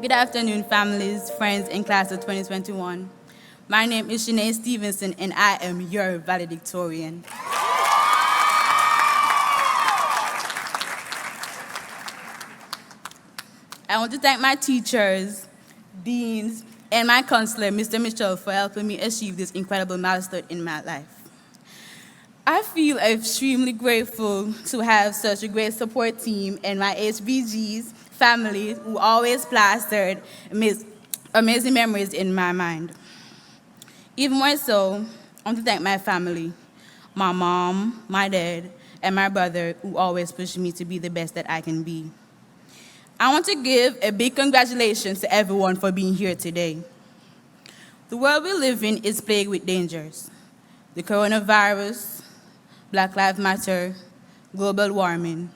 Good afternoon, families, friends, and class of 2021. My name is Shannae Stephenson, and I am your valedictorian. I want to thank my teachers, deans, and my counselor, Mr. Mitchell, for helping me achieve this incredible milestone in my life. I feel extremely grateful to have such a great support team and my HBG's family who always plastered amazing memories in my mind. Even more so, I want to thank my family, my mom, my dad, and my brother who always push me to be the best that I can be. I want to give a big congratulations to everyone for being here today. The world we live in is plagued with dangers. The coronavirus, Black Lives Matter, global warming.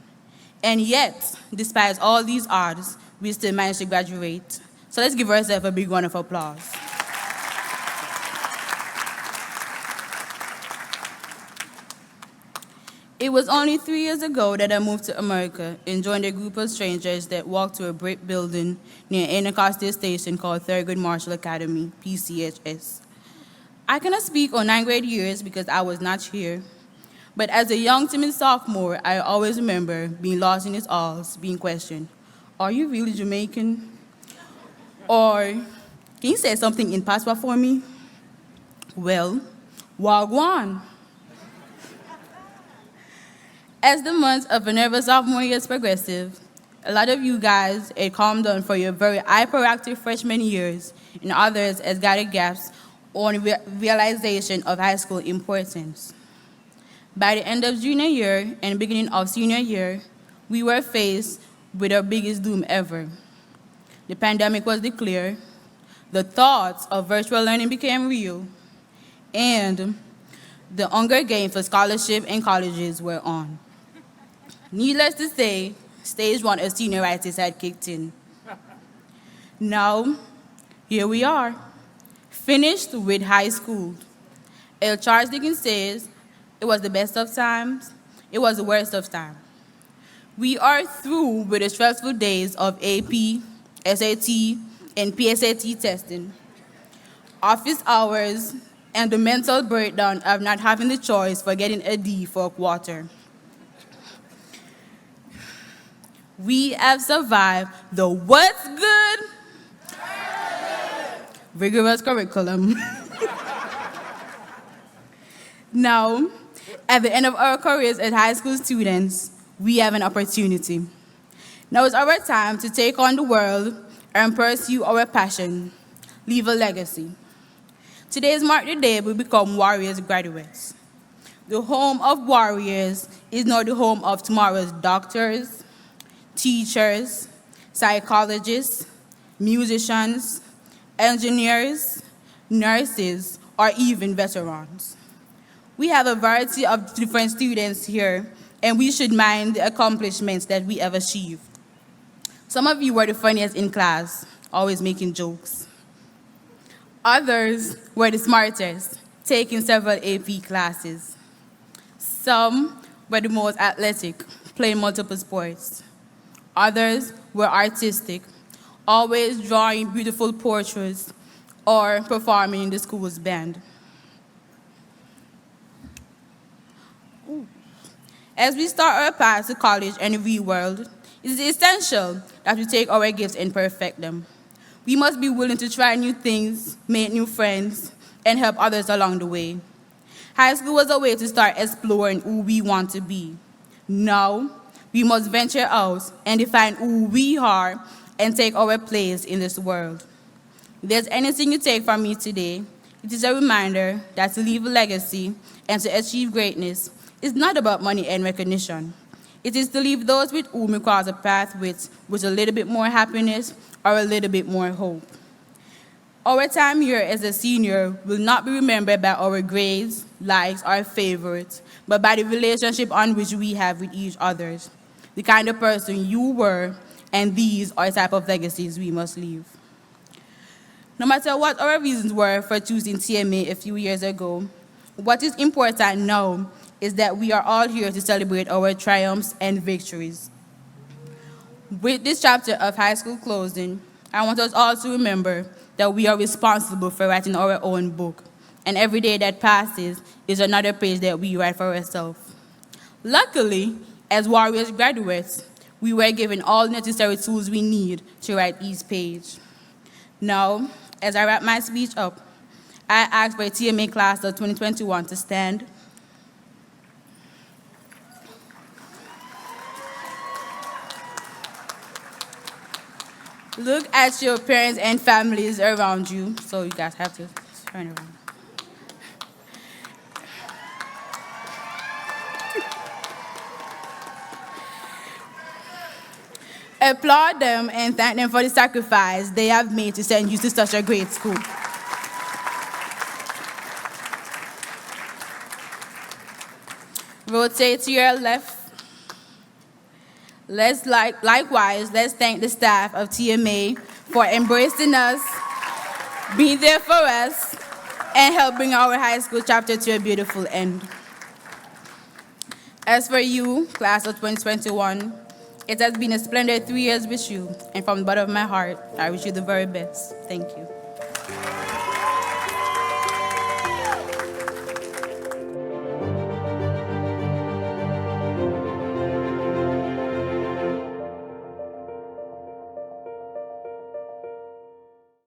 And yet, despite all these odds, we still managed to graduate. So let's give ourselves a big round of applause. It was only 3 years ago that I moved to America and joined a group of strangers that walked to a brick building near Anacostia Station called Thurgood Marshall Academy, PCHS. I cannot speak on 9th grade years because I was not here, but as a young timid sophomore, I always remember being lost in its halls, being questioned, "Are you really Jamaican?" Or, "Can you say something in patois for me?" Well, wagwan. As the months of Minerva sophomore years progressive, a lot of you guys had calmed down for your very hyperactive freshman years, and others has got gaps on realization of high school importance. By the end of junior year and beginning of senior year, we were faced with our biggest doom ever. The pandemic was declared, the thoughts of virtual learning became real, and the Hunger Games for scholarship and colleges were on. Needless to say, stage 1 of senioritis had kicked in. Now, here we are, finished with high school. As Charles Dickens says, it was the best of times, it was the worst of times. We are through with the stressful days of AP, SAT, and PSAT testing, office hours, and the mental breakdown of not having the choice for getting a D for a quarter. We have survived the what's good? Rigorous curriculum. Now, at the end of our careers as high school students, we have an opportunity. Now is our time to take on the world and pursue our passion, leave a legacy. Today is marked the day we become Warriors graduates. The home of Warriors is now the home of tomorrow's doctors, teachers, psychologists, musicians, engineers, nurses, or even veterans. We have a variety of different students here, and we should mind the accomplishments that we have achieved. Some of you were the funniest in class, always making jokes. Others were the smartest, taking several AP classes. Some were the most athletic, playing multiple sports. Others were artistic, always drawing beautiful portraits or performing in the school's band. As we start our path to college and the real world, it is essential that we take our gifts and perfect them. We must be willing to try new things, make new friends, and help others along the way. High school was a way to start exploring who we want to be. Now, we must venture out and define who we are and take our place in this world. If there's anything you take from me today, it is a reminder that to leave a legacy and to achieve greatness is not about money and recognition. It is to leave those with whom we cross a path with a little bit more happiness or a little bit more hope. Our time here as a senior will not be remembered by our grades, likes, or favorites, but by the relationship on which we have with each other, the kind of person you were, and these are the type of legacies we must leave. No matter what our reasons were for choosing TMA a few years ago, what is important now is that we are all here to celebrate our triumphs and victories. With this chapter of high school closing, I want us all to remember that we are responsible for writing our own book, and every day that passes is another page that we write for ourselves. Luckily, as Warriors graduates, we were given all necessary tools we need to write each page. Now, as I wrap my speech up, I ask for TMA class of 2021 to stand. Look at your parents and families around you, so you guys have to turn around. Applaud them and thank them for the sacrifice they have made to send you to such a great school. Rotate to your left. Likewise, let's thank the staff of TMA for embracing us, being there for us, and help bring our high school chapter to a beautiful end. As for you, class of 2021, it has been a splendid 3 years with you, and from the bottom of my heart, I wish you the very best. Thank you.